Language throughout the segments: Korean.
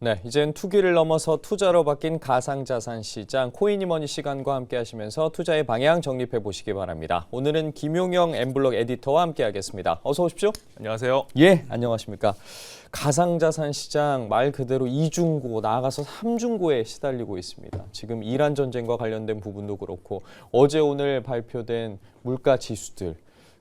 네, 이젠 투기를 넘어서 투자로 바뀐 가상자산 시장, 코인이머니 시간과 함께 하시면서 투자의 방향 정립해 보시기 바랍니다. 오늘은 김용영 엠블록 에디터와 함께 하겠습니다. 어서 오십시오. 안녕하세요. 예, 안녕하십니까. 가상자산 시장 말 그대로 이중고, 나아가서 삼중고에 시달리고 있습니다. 지금 이란 전쟁과 관련된 부분도 그렇고 어제 오늘 발표된 물가 지수들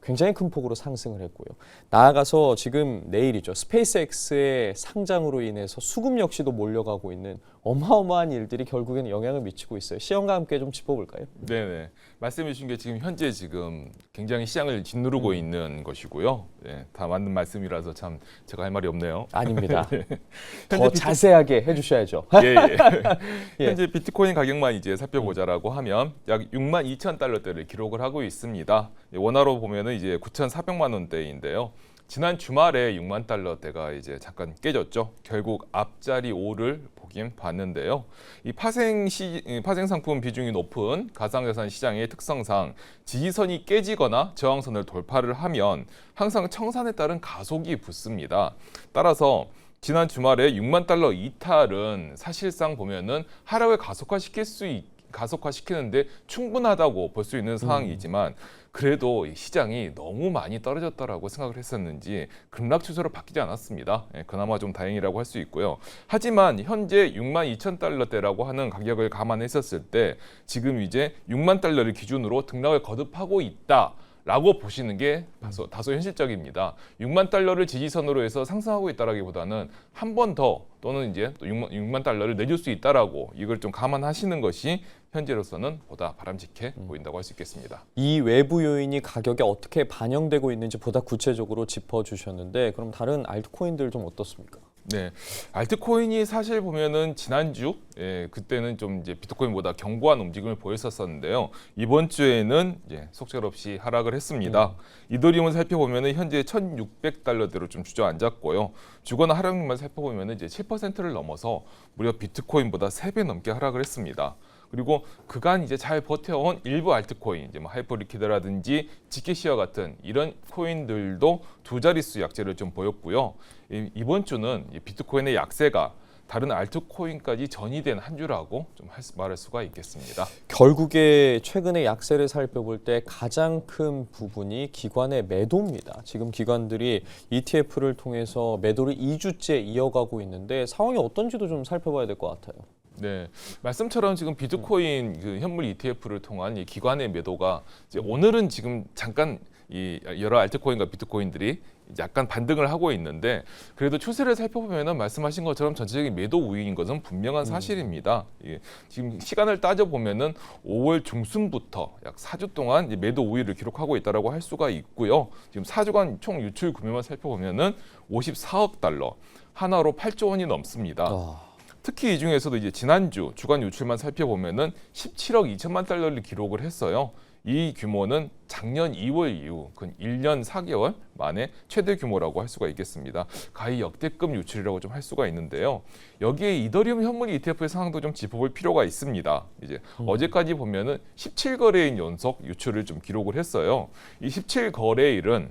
굉장히 큰 폭으로 상승을 했고요. 나아가서 지금 내일이죠. 스페이스X의 상장으로 인해서 수급 역시도 몰려가고 있는 어마어마한 일들이 결국에는 영향을 미치고 있어요. 시험과 함께 좀 짚어볼까요? 네네. 말씀해 주신 게 현재 굉장히 시장을 짓누르고 있는 것이고요. 네, 다 맞는 말씀이라서 참 제가 할 말이 없네요. 아닙니다. 더 자세하게 해주셔야죠. 예. 예. 현재 비트코인 가격만 이제 살펴보자라고 하면 약 6만 2천 달러대를 기록을 하고 있습니다. 원화로 보면은 이제 9,400만 원대인데요. 지난 주말에 6만 달러대가 이제 잠깐 깨졌죠. 결국 앞자리 5를 보긴 봤는데요. 이 파생 상품 비중이 높은 가상자산 시장의 특성상 지지선이 깨지거나 저항선을 돌파를 하면 항상 청산에 따른 가속이 붙습니다. 따라서 지난 주말에 6만 달러 이탈은 사실상 보면은 하락을 가속화시키는데 충분하다고 볼 수 있는 상황이지만 그래도 이 시장이 너무 많이 떨어졌다라고 생각을 했었는지 급락 추세로 바뀌지 않았습니다. 그나마 좀 다행이라고 할 수 있고요. 하지만 현재 6만 2천 달러대라고 하는 가격을 감안했었을 때 지금 이제 6만 달러를 기준으로 등락을 거듭하고 있다. 라고 보시는 게 다소 현실적입니다. 6만 달러를 지지선으로 해서 상승하고 있다라기보다는 한 번 더 또는 이제 또 6만 달러를 내줄 수 있다라고 이걸 좀 감안하시는 것이 현재로서는 보다 바람직해 보인다고 할 수 있겠습니다. 이 외부 요인이 가격에 어떻게 반영되고 있는지 보다 구체적으로 짚어주셨는데 그럼 다른 알트코인들 좀 어떻습니까? 네, 알트코인이 사실 보면은 지난주 그때는 좀 이제 비트코인보다 견고한 움직임을 보였었는데요. 이번 주에는 이제 속절없이 하락을 했습니다. 이더리움을 살펴보면은 현재 1,600달러대로 좀 주저앉았고요. 주거나 하락률만 살펴보면은 이제 7%를 넘어서 무려 비트코인보다 3배 넘게 하락을 했습니다. 그리고 그간 이제 잘 버텨온 일부 알트코인, 이제 뭐 하이퍼리퀴드라든지 지켓시와 같은 이런 코인들도 두 자릿수 약세를 좀 보였고요. 이번 주는 비트코인의 약세가 다른 알트코인까지 전이된 한 주라고 좀 말할 수가 있겠습니다. 결국에 최근에 약세를 살펴볼 때 가장 큰 부분이 기관의 매도입니다. 지금 기관들이 ETF를 통해서 매도를 2주째 이어가고 있는데 상황이 어떤지도 좀 살펴봐야 될 것 같아요. 네, 말씀처럼 지금 비트코인 그 현물 ETF를 통한 이 기관의 매도가 이제 오늘은 지금 잠깐 이 여러 알트코인과 비트코인들이 약간 반등을 하고 있는데 그래도 추세를 살펴보면은 말씀하신 것처럼 전체적인 매도 우위인 것은 분명한 사실입니다. 지금 시간을 따져 보면은 5월 중순부터 약 4주 동안 매도 우위를 기록하고 있다라고 할 수가 있고요. 지금 4주간 총 유출 규모만 살펴보면은 54억 달러, 하나로 8조 원이 넘습니다. 특히 이 중에서도 이제 지난주 주간 유출만 살펴보면은 17억 2천만 달러를 기록을 했어요. 이 규모는 작년 2월 이후 근 1년 4개월 만에 최대 규모라고 할 수가 있겠습니다. 가히 역대급 유출이라고 좀 할 수가 있는데요. 여기에 이더리움 현물 ETF의 상황도 좀 짚어볼 필요가 있습니다. 이제 어제까지 보면은 17거래일 연속 유출을 좀 기록을 했어요. 이 17거래일은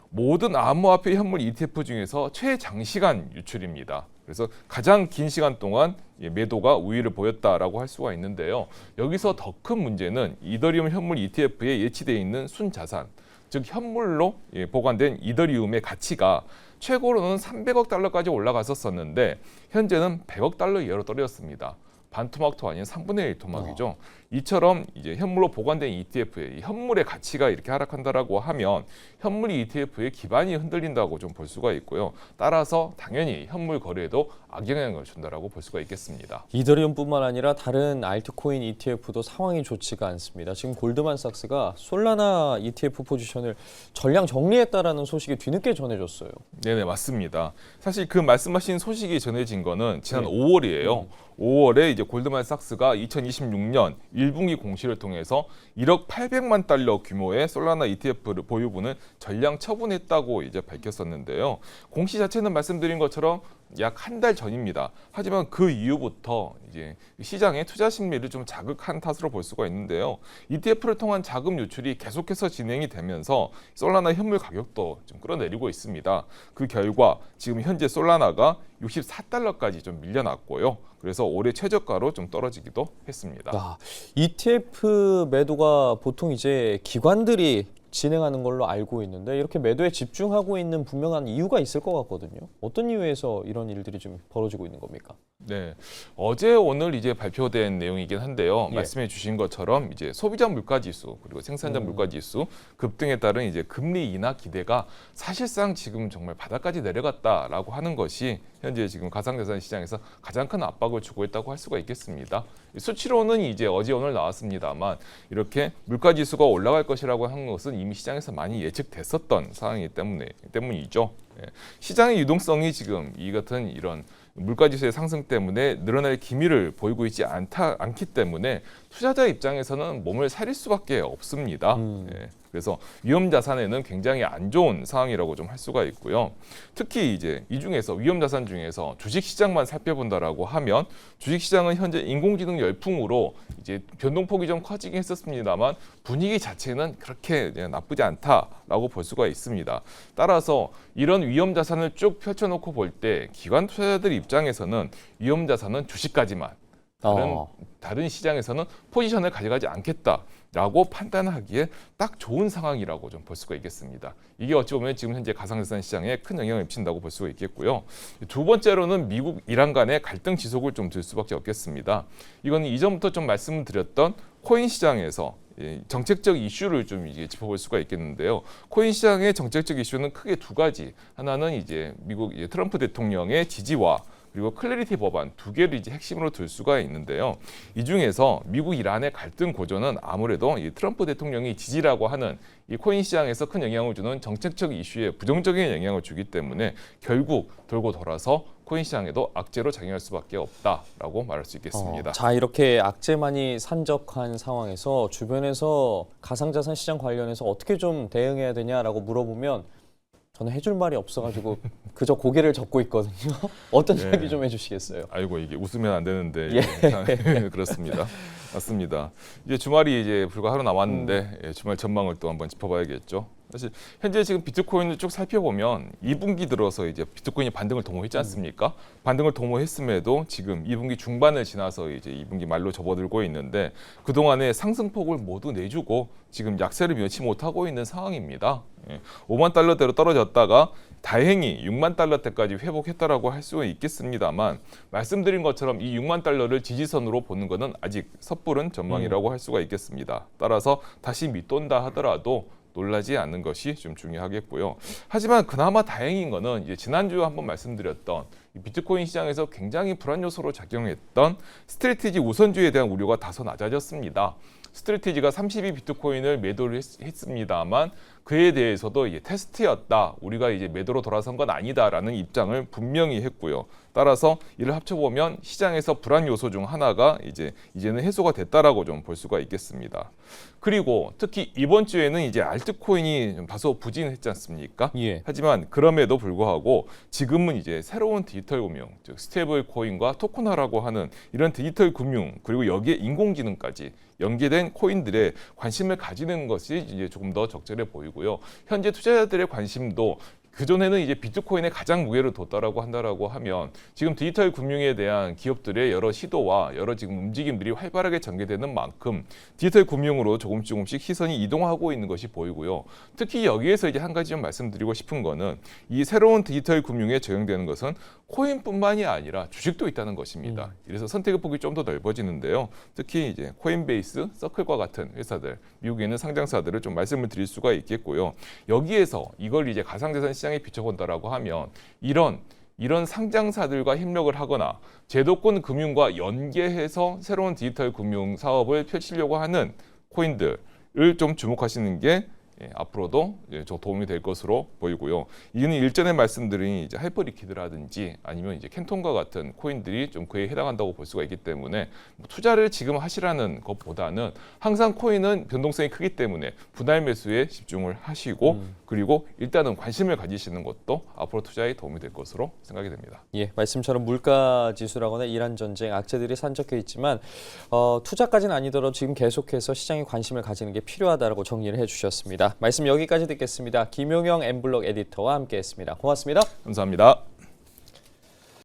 모든 암호화폐 현물 ETF 중에서 최장시간 유출입니다. 그래서 가장 긴 시간 동안 매도가 우위를 보였다라고 할 수가 있는데요. 여기서 더 큰 문제는 이더리움 현물 ETF에 예치되어 있는 순자산, 즉 현물로 보관된 이더리움의 가치가 최고로는 300억 달러까지 올라갔었는데 현재는 100억 달러 이하로 떨어졌습니다. 반토막도 아닌 3분의 1 토막이죠. 이처럼 이제 현물로 보관된 ETF의 현물의 가치가 이렇게 하락한다라고 하면 현물 ETF의 기반이 흔들린다고 좀 볼 수가 있고요. 따라서 당연히 현물 거래에도 악영향을 준다라고 볼 수가 있겠습니다. 이더리움뿐만 아니라 다른 알트코인 ETF도 상황이 좋지가 않습니다. 지금 골드만삭스가 솔라나 ETF 포지션을 전량 정리했다라는 소식이 뒤늦게 전해졌어요. 네네, 맞습니다. 사실 그 말씀하신 소식이 전해진 거는 지난 5월이에요. 5월에 이제 골드만삭스가 2026년 1분기 공시를 통해서 1억 800만 달러 규모의 솔라나 ETF 보유분을 전량 처분했다고 이제 밝혔었는데요. 공시 자체는 말씀드린 것처럼 약 한 달 전입니다. 하지만 그 이후부터 이제 시장의 투자 심리를 좀 자극한 탓으로 볼 수가 있는데요. ETF를 통한 자금 유출이 계속해서 진행이 되면서 솔라나 현물 가격도 좀 끌어내리고 있습니다. 그 결과 지금 현재 솔라나가 64달러까지 좀 밀려났고요. 그래서 올해 최저가로 좀 떨어지기도 했습니다. ETF 매도가 보통 이제 기관들이 진행하는 걸로 알고 있는데 이렇게 매도에 집중하고 있는 분명한 이유가 있을 것 같거든요. 어떤 이유에서 이런 일들이 좀 벌어지고 있는 겁니까? 네, 어제 오늘 이제 발표된 내용이긴 한데요. 예. 말씀해 주신 것처럼 이제 소비자 물가지수 그리고 생산자 물가지수 급등에 따른 이제 금리 인하 기대가 사실상 지금 정말 바닥까지 내려갔다라고 하는 것이 현재 지금 가상자산 시장에서 가장 큰 압박을 주고 있다고 할 수가 있겠습니다. 수치로는 이제 어제 오늘 나왔습니다만 이렇게 물가지수가 올라갈 것이라고 한 것은 이미 시장에서 많이 예측됐었던 상황이기 때문이죠. 예. 시장의 유동성이 지금 이 같은 이런 물가지수의 상승 때문에 늘어날 기미를 보이고 있지 않기 때문에 투자자 입장에서는 몸을 사릴 수밖에 없습니다. 예. 그래서 위험 자산에는 굉장히 안 좋은 상황이라고 좀 할 수가 있고요. 특히 이제 이 중에서 위험 자산 중에서 주식 시장만 살펴본다라고 하면 주식 시장은 현재 인공지능 열풍으로 이제 변동폭이 좀 커지긴 했었습니다만 분위기 자체는 그렇게 나쁘지 않다라고 볼 수가 있습니다. 따라서 이런 위험 자산을 쭉 펼쳐놓고 볼 때 기관 투자자들 입장에서는 위험 자산은 주식까지만 다른 시장에서는 포지션을 가져가지 않겠다라고 판단하기에 딱 좋은 상황이라고 좀 볼 수가 있겠습니다. 이게 어찌 보면 지금 현재 가상자산 시장에 큰 영향을 미친다고 볼 수가 있겠고요. 두 번째로는 미국 이란 간의 갈등 지속을 좀 들 수밖에 없겠습니다. 이거는 이전부터 좀 말씀을 드렸던 코인 시장에서 정책적 이슈를 좀 이제 짚어볼 수가 있겠는데요. 코인 시장의 정책적 이슈는 크게 두 가지. 하나는 이제 미국 트럼프 대통령의 지지와 그리고 클래리티 법안 두 개를 이제 핵심으로 들 수가 있는데요. 이 중에서 미국 이란의 갈등 고조는 아무래도 이 트럼프 대통령이 지지라고 하는 이 코인 시장에서 큰 영향을 주는 정책적 이슈에 부정적인 영향을 주기 때문에 결국 돌고 돌아서 코인 시장에도 악재로 작용할 수밖에 없다라고 말할 수 있겠습니다. 자, 이렇게 악재만이 산적한 상황에서 주변에서 가상자산 시장 관련해서 어떻게 좀 대응해야 되냐라고 물어보면 저는 해줄 말이 없어가지고 그저 고개를 젓고 있거든요. 어떤 이야기 좀 해주시겠어요? 아이고 이게 웃으면 안 되는데 예. 그렇습니다. 맞습니다. 이제 주말이 이제 불과 하루 남았는데 주말 전망을 또 한번 짚어봐야겠죠. 사실 현재 지금 비트코인을 쭉 살펴보면 2분기 들어서 이제 비트코인이 반등을 도모했지 않습니까? 반등을 도모했음에도 지금 2분기 중반을 지나서 이제 2분기 말로 접어들고 있는데 그동안의 상승폭을 모두 내주고 지금 약세를 면치 못하고 있는 상황입니다. 5만 달러대로 떨어졌다가 다행히 6만 달러대까지 회복했다라고 할 수 있겠습니다만 말씀드린 것처럼 이 6만 달러를 지지선으로 보는 것은 아직 섣부른 전망이라고 할 수가 있겠습니다. 따라서 다시 밑돈다 하더라도 놀라지 않는 것이 좀 중요하겠고요. 하지만 그나마 다행인 거는 이제 지난주에 한번 말씀드렸던 이 비트코인 시장에서 굉장히 불안 요소로 작용했던 스트래티지 우선주에 대한 우려가 다소 낮아졌습니다. 스트래티지가 32 비트코인을 매도를 했습니다만 그에 대해서도 이제 테스트였다. 우리가 이제 매도로 돌아선 건 아니다라는 입장을 분명히 했고요. 따라서 이를 합쳐보면 시장에서 불안 요소 중 하나가 이제는 해소가 됐다라고 좀 볼 수가 있겠습니다. 그리고 특히 이번 주에는 이제 알트코인이 좀 다소 부진했지 않습니까? 예. 하지만 그럼에도 불구하고 지금은 이제 새로운 디지털 금융, 즉 스테이블 코인과 토큰화라고 하는 이런 디지털 금융 그리고 여기에 인공지능까지 연계된 코인들에 관심을 가지는 것이 이제 조금 더 적절해 보이고요. 현재 투자자들의 관심도 그전에는 이제 비트코인에 가장 무게를 뒀다라고 한다라고 하면 지금 디지털 금융에 대한 기업들의 여러 시도와 여러 지금 움직임들이 활발하게 전개되는 만큼 디지털 금융으로 조금씩 시선이 이동하고 있는 것이 보이고요. 특히 여기에서 이제 한 가지 좀 말씀드리고 싶은 거는 이 새로운 디지털 금융에 적용되는 것은 코인뿐만이 아니라 주식도 있다는 것입니다. 이래서 선택의 폭이 좀 더 넓어지는데요. 특히 이제 코인베이스, 서클과 같은 회사들, 미국에 있는 상장사들을 좀 말씀을 드릴 수가 있겠고요. 여기에서 이걸 이제 가상자산 시장에 비춰본다라고 하면 이런 상장사들과 협력을 하거나 제도권 금융과 연계해서 새로운 디지털 금융 사업을 펼치려고 하는 코인들을 좀 주목하시는 게 앞으로도 좀 도움이 될 것으로 보이고요. 이는 일전에 말씀드린 이제 하이퍼리퀴드라든지 아니면 이제 캔톤과 같은 코인들이 좀 그에 해당한다고 볼 수가 있기 때문에 투자를 지금 하시라는 것보다는 항상 코인은 변동성이 크기 때문에 분할 매수에 집중을 하시고 그리고 일단은 관심을 가지시는 것도 앞으로 투자에 도움이 될 것으로 생각이 됩니다. 예, 말씀처럼 물가 지수라거나 이란 전쟁 악재들이 산적해 있지만 투자까지는 아니더라도 지금 계속해서 시장에 관심을 가지는 게 필요하다라고 정리를 해주셨습니다. 말씀 여기까지 듣겠습니다. 김용영 엠블록 에디터와 함께했습니다. 고맙습니다. 감사합니다.